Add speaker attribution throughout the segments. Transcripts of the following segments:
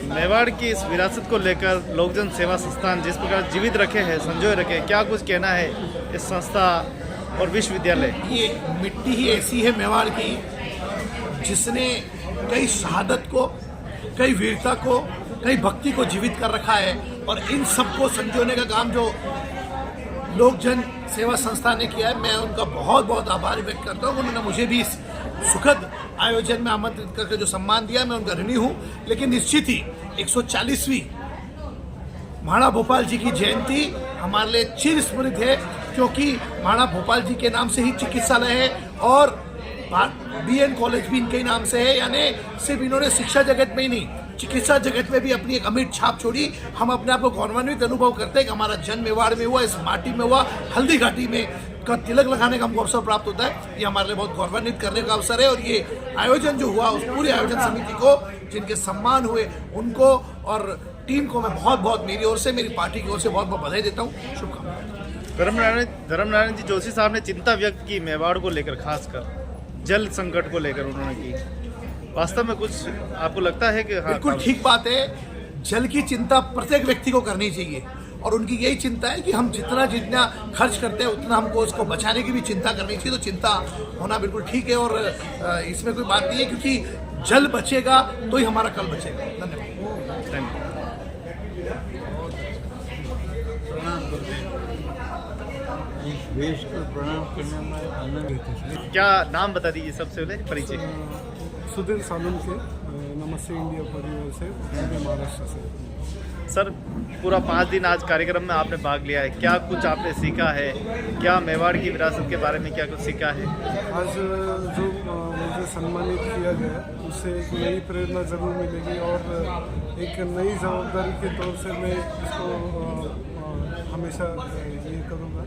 Speaker 1: मेवाड़ की इस विरासत को लेकर लोकजन सेवा संस्थान जिस प्रकार जीवित रखे हैं, संजोए रखे, क्या कुछ कहना है इस संस्था और विश्वविद्यालय?
Speaker 2: ये मिट्टी ही ऐसी है मेवाड़ की जिसने कई शहादत को, कई वीरता को, कई भक्ति को जीवित कर रखा है। और इन सबको संजोने का काम जो लोकजन सेवा संस्था ने किया है, मैं उनका बहुत बहुत आभार व्यक्त करता हूँ। उन्होंने मुझे भी इस सुखद आयोजन में आमंत्रित करके जो सम्मान दिया, मैं उनका ऋणी हूँ। लेकिन निश्चित ही 140वीं महाराणा भोपाल जी की जयंती हमारे लिए चिर स्मृत है, क्योंकि महाराणा भोपाल जी के नाम से ही चिकित्सालय है और BN कॉलेज भी इनके नाम से है। यानी सिर्फ इन्होंने शिक्षा जगत में ही नहीं, चिकित्सा जगत में भी अपनी एक अमिट छाप छोड़ी। हम अपने आप को गौरवान्वित अनुभव करते हैं कि हमारा जन्म मेवाड़ में हुआ, इस माटी में हुआ, हल्दी घाटी में का तिलक लगाने का हमको अवसर प्राप्त होता है। ये हमारे लिए बहुत गौरवान्वित करने का अवसर है। और ये आयोजन जो हुआ, उस पूरी आयोजन समिति को, जिनके सम्मान हुए, उनको और टीम को मैं बहुत बहुत मेरी ओर से, मेरी पार्टी की ओर से बहुत बहुत बधाई देता हूँ। शुभकामनाएं।
Speaker 1: धर्मनारायण जी जोशी साहब ने चिंता व्यक्त की मेवाड़ को लेकर, खासकर जल संकट को लेकर उन्होंने की। वास्तव में कुछ आपको लगता है कि हाँ,
Speaker 2: बिल्कुल ठीक बात है। जल की चिंता प्रत्येक व्यक्ति को करनी चाहिए और उनकी यही चिंता है कि हम जितना खर्च करते हैं उतना हमको उसको बचाने की भी चिंता करनी चाहिए। तो चिंता होना बिल्कुल ठीक है और इसमें कोई बात नहीं है, क्योंकि जल बचेगा तो ही हमारा कल बचेगा। धन्यवाद।
Speaker 3: देश को प्रणाम करने में आनंद होता है।
Speaker 1: क्या नाम बता दीजिए सबसे पहले, परिचय?
Speaker 4: सुधीर सालुंके, नमस्ते इंडिया परिवार से, महाराष्ट्र से।
Speaker 1: सर, पूरा 5 दिन आज कार्यक्रम में आपने भाग लिया है, क्या कुछ आपने सीखा है? क्या मेवाड़ की विरासत के बारे में क्या कुछ सीखा है?
Speaker 4: आज जो मुझे सम्मानित किया गया उससे एक नई प्रेरणा जरूर मिलेगी और एक नई जवाबदारी के तौर से मैं इसको हमेशा ये करूँगा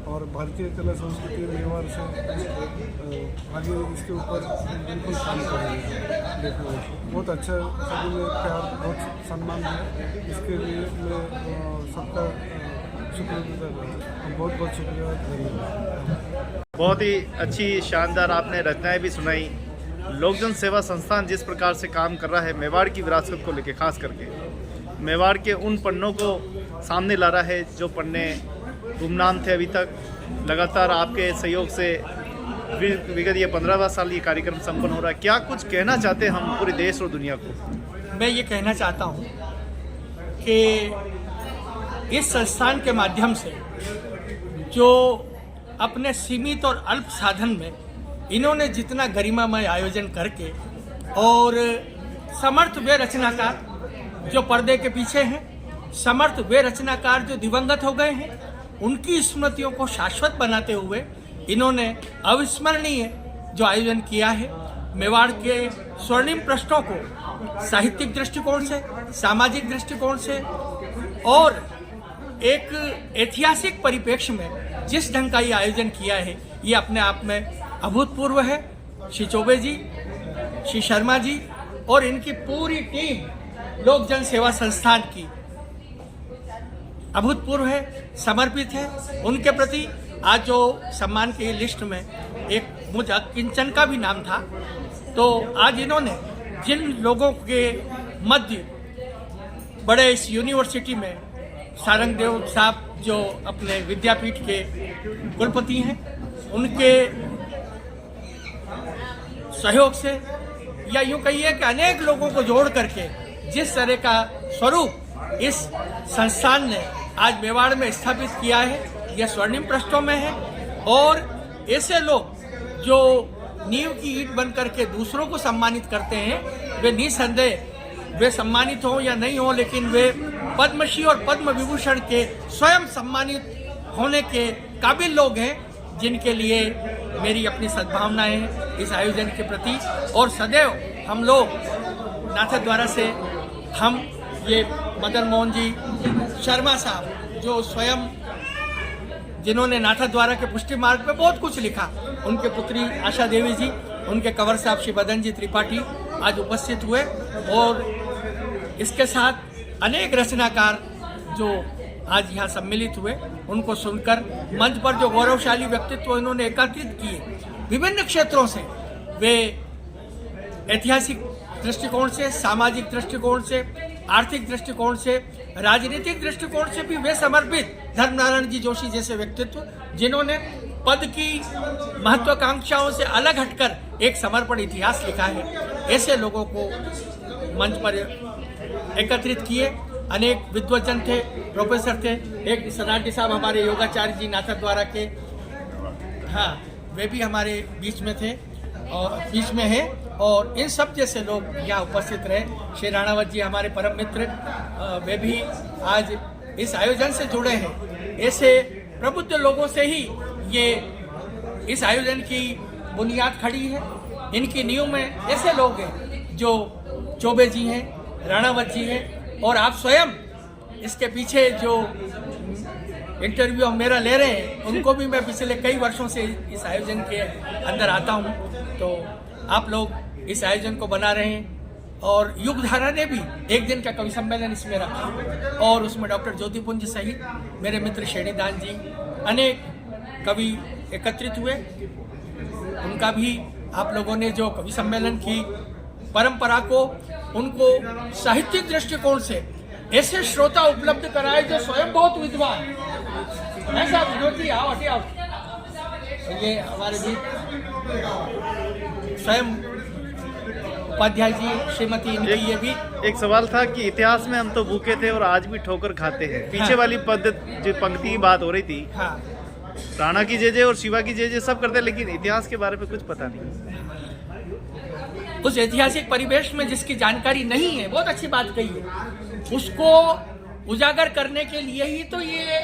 Speaker 4: और भारतीय कला संस्कृति मेवाड़ से आगे इसके ऊपर बिल्कुल काम करेंगे। बहुत अच्छा, सभी ने प्यार, बहुत सम्मान दिया, इसके लिए मैं सबका शुक्रगुजार हूँ। बहुत बहुत शुक्रिया, धन्यवाद।
Speaker 1: बहुत ही अच्छी शानदार आपने रचनाएं भी सुनाई। लोकजन सेवा संस्थान जिस प्रकार से काम कर रहा है मेवाड़ की विरासत को लेकर, खास करके मेवाड़ के उन पन्नों को सामने ला रहा है जो पन्ने गुमनाम थे अभी तक। लगातार आपके सहयोग से विगत ये 15वां साल ये कार्यक्रम संपन्न हो रहा है। क्या कुछ कहना चाहते हैं हम पूरे देश और दुनिया को?
Speaker 5: मैं ये कहना चाहता हूँ कि इस संस्थान के माध्यम से जो अपने सीमित और अल्प साधन में इन्होंने जितना गरिमामय आयोजन करके, और समर्थ वे रचनाकार जो पर्दे के पीछे हैं, समर्थ वे रचनाकार जो दिवंगत हो गए हैं, उनकी स्मृतियों को शाश्वत बनाते हुए इन्होंने अविस्मरणीय जो आयोजन किया है, मेवाड़ के स्वर्णिम प्रश्नों को साहित्यिक दृष्टिकोण से, सामाजिक दृष्टिकोण से और एक ऐतिहासिक परिप्रेक्ष्य में जिस ढंग का ये आयोजन किया है, ये अपने आप में अभूतपूर्व है। श्री चौबे जी, श्री शर्मा जी और इनकी पूरी टीम लोकजन सेवा संस्थान की अभूतपूर्व है, समर्पित है। उनके प्रति आज जो सम्मान की लिस्ट में एक मुझे किंचन का भी नाम था, तो आज इन्होंने जिन लोगों के मध्य बड़े इस यूनिवर्सिटी में सारंगदेव साहब जो अपने विद्यापीठ के कुलपति हैं, उनके सहयोग से, या यूँ कहिए कि अनेक लोगों को जोड़ करके जिस तरह का स्वरूप इस संस्थान ने आज मेवाड़ में स्थापित किया है, यह स्वर्णिम पृष्ठों में है। और ऐसे लोग जो नींव की ईंट बन करके दूसरों को सम्मानित करते हैं, वे निसंदेह वे सम्मानित हों या नहीं हों, लेकिन वे पद्मश्री और पद्म विभूषण के स्वयं सम्मानित होने के काबिल लोग हैं, जिनके लिए मेरी अपनी सद्भावनाएं हैं इस आयोजन के प्रति। और सदैव हम लोग नाथद्वारा से हम ये मदन मोहन जी शर्मा साहब जो स्वयं जिन्होंने नाथद्वारा के पुष्टि मार्ग पे बहुत कुछ लिखा, उनके पुत्री आशा देवी जी, उनके कंवर साहब श्री बदन जी त्रिपाठी आज उपस्थित हुए। और इसके साथ अनेक रचनाकार जो आज यहाँ सम्मिलित हुए, उनको सुनकर मंच पर जो गौरवशाली व्यक्तित्व इन्होंने एकत्रित किए विभिन्न क्षेत्रों से, वे ऐतिहासिक दृष्टिकोण से, सामाजिक दृष्टिकोण से, आर्थिक दृष्टिकोण से, राजनीतिक दृष्टिकोण से भी वे समर्पित धर्मनारायण जी जोशी जैसे व्यक्तित्व, जिन्होंने पद की महत्वाकांक्षाओं से अलग हटकर एक समर्पण इतिहास लिखा है, ऐसे लोगों को मंच पर एकत्रित किए। अनेक विद्वजन थे, प्रोफेसर थे, एक सनाटी साहब हमारे योगाचार्य जी नाथद्वारा के, हाँ, वे भी हमारे बीच में थे और बीच में हैं, और इन सब जैसे लोग यहाँ उपस्थित रहे। श्री राणावत जी हमारे परम मित्र, वे भी आज इस आयोजन से जुड़े हैं। ऐसे प्रबुद्ध लोगों से ही ये इस आयोजन की बुनियाद खड़ी है। इनकी नींव में ऐसे लोग हैं जो चौबे जी हैं, राणावत जी हैं, और आप स्वयं इसके पीछे जो इंटरव्यू हम मेरा ले रहे हैं, उनको भी मैं पिछले कई वर्षों से इस आयोजन के अंदर आता हूं। तो आप लोग इस आयोजन को बना रहे हैं, और युगधारा ने भी एक दिन का कवि सम्मेलन इसमें रखा, और उसमें डॉक्टर ज्योतिपुंज सहित मेरे मित्र श्रेणीदान जी, अनेक कवि एकत्रित हुए। उनका भी आप लोगों ने जो कवि सम्मेलन की परंपरा को, उनको साहित्यिक दृष्टिकोण से ऐसे श्रोता उपलब्ध कराए जो स्वयं बहुत विद्वान, ऐसा विनोदी, आओ हटे आओ, ये हमारे भी स्वयं उपाध्याय जी, श्रीमती, इनकी ये भी
Speaker 1: एक सवाल था कि इतिहास में हम तो भूखे थे और आज भी ठोकर खाते हैं। पीछे
Speaker 5: हाँ।
Speaker 1: वाली पद जो पंक्ति की बात हो रही थी,
Speaker 5: हाँ,
Speaker 1: राणा की जय और शिवा की जय सब करते हैं, लेकिन इतिहास के बारे में कुछ पता नहीं।
Speaker 5: उस ऐतिहासिक परिवेश में जिसकी जानकारी नहीं है, बहुत अच्छी बात कही है, उसको उजागर करने के लिए ही तो ये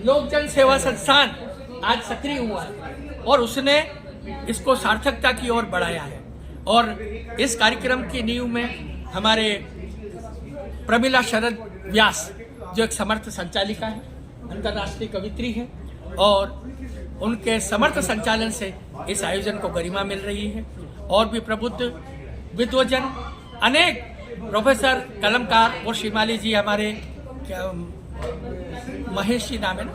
Speaker 5: लोक जन सेवा संस्थान आज सक्रिय हुआ है, और उसने इसको सार्थकता की ओर बढ़ाया है। और इस कार्यक्रम की नींव में हमारे प्रमिला शरद व्यास, जो एक समर्थ संचालिका है, अंतर्राष्ट्रीय कवित्री है, और उनके समर्थ संचालन से इस आयोजन को गरिमा मिल रही है। और भी प्रबुद्ध विद्वजन, अनेक प्रोफेसर, कलमकार, और श्रीमाली जी हमारे, क्या महेश जी नाम है ना,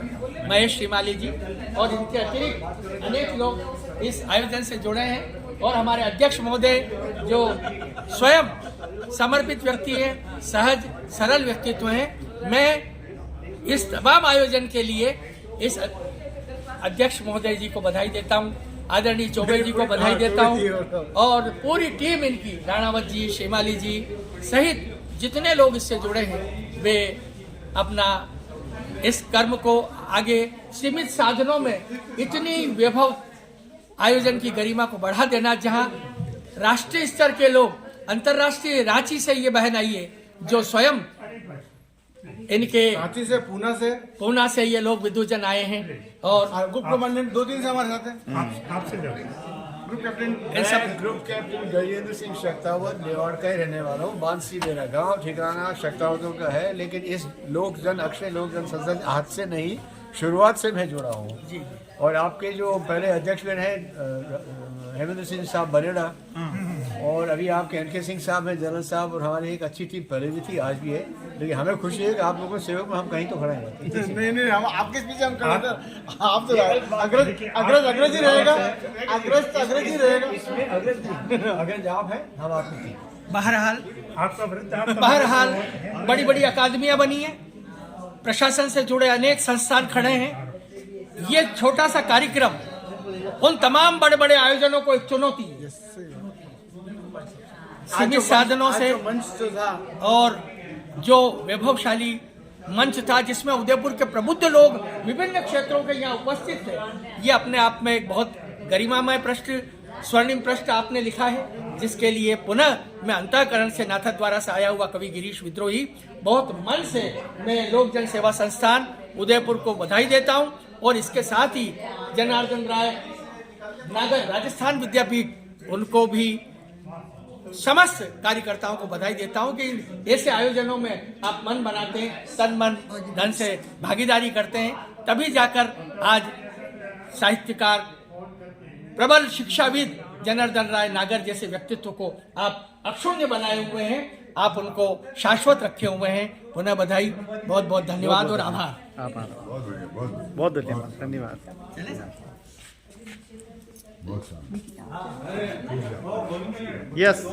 Speaker 5: महेश श्रीमाली जी, और इनके अतिरिक्त अनेक लोग इस आयोजन से जुड़े हैं। और हमारे अध्यक्ष महोदय जो स्वयं समर्पित व्यक्ति हैं, सहज सरल व्यक्तित्व हैं। मैं इस तमाम आयोजन के लिए इस अध्यक्ष महोदय जी को बधाई देता हूं, आदरणीय चौबे जी को बधाई देता हूं, और पूरी टीम इनकी, राणावत जी, शेमाली जी सहित जितने लोग इससे जुड़े हैं, वे अपना इस कर्म को आगे सीमित साधनों में इतनी वैभव आयोजन की गरिमा को बढ़ा देना, जहां राष्ट्रीय स्तर के लोग, अंतर्राष्ट्रीय रांची से ये बहन आई है, जो स्वयं इनके
Speaker 4: रांची से,
Speaker 5: पूना से ये लोग विद्वजन आए हैं, और
Speaker 4: ग्रुप कमांडेंट 2 दिन से हमारे साथ हैं। आपसे ग्रुप कैप्टन,
Speaker 5: इन सब
Speaker 3: ग्रुप कैप्टन गजेंद्र सिंह शक्तावत, मेवाड़ का ही रहने वाला हूँ। बांसी मेरा गांव, ठिकाना शक्तावतों का है, लेकिन इस लोकजन, अक्षय लोकजन संसद आज से नहीं, शुरुआत से मैं जुड़ा हूँ।
Speaker 5: जी,
Speaker 3: और आपके जो पहले अध्यक्ष रहे हेमेंद्र सिंह साहब बरेड़ा, और अभी आपके एनके सिंह साहब हैं, जनरल साहब, और हमारी एक अच्छी टीम पहले भी थी, आज भी है। लेकिन हमें खुशी है कि आप लोगों के सहयोग में हम कहीं तो खड़े हैं।
Speaker 4: नहीं, हम आपके पीछे हम खड़े थे। आप तो अग्रज ही रहेगा, अग्रज ही रहेगा।
Speaker 3: अगर आप हैं, हम आपकी टीम।
Speaker 5: बहरहाल बड़ी बड़ी अकादमियां बनी हैं, प्रशासन से जुड़े अनेक संस्थान खड़े हैं। ये छोटा सा कार्यक्रम उन तमाम बड़े बड़े आयोजनों को एक चुनौती है, सीमित साधनों से, और जो वैभवशाली मंच था, जिसमें उदयपुर के प्रबुद्ध लोग विभिन्न क्षेत्रों के यहाँ उपस्थित थे, ये अपने आप में एक बहुत गरिमामय पृष्ठ, स्वर्णिम पृष्ठ आपने लिखा है, जिसके लिए पुनः मैं अंतःकरण से नाथद्वारा से आया हुआ कवि गिरीश विद्रोही बहुत मन से मैं लोक जन सेवा संस्थान उदयपुर को बधाई देता हूं, और इसके साथ ही जनार्दन राय नागर राजस्थान विद्यापीठ, उनको भी समस्त कार्यकर्ताओं को बधाई देता हूं कि ऐसे आयोजनों में आप मन बनाते हैं, तन मन धन से भागीदारी करते हैं, तभी जाकर आज साहित्यकार, प्रबल शिक्षाविद जनार्दन राय नागर जैसे व्यक्तित्व को आप अक्षुण्य बनाए हुए हैं, आप उनको शाश्वत रखे हुए हैं। पुनः बधाई, बहुत बहुत धन्यवाद और आभार।
Speaker 1: बहुत धन्यवाद। यस।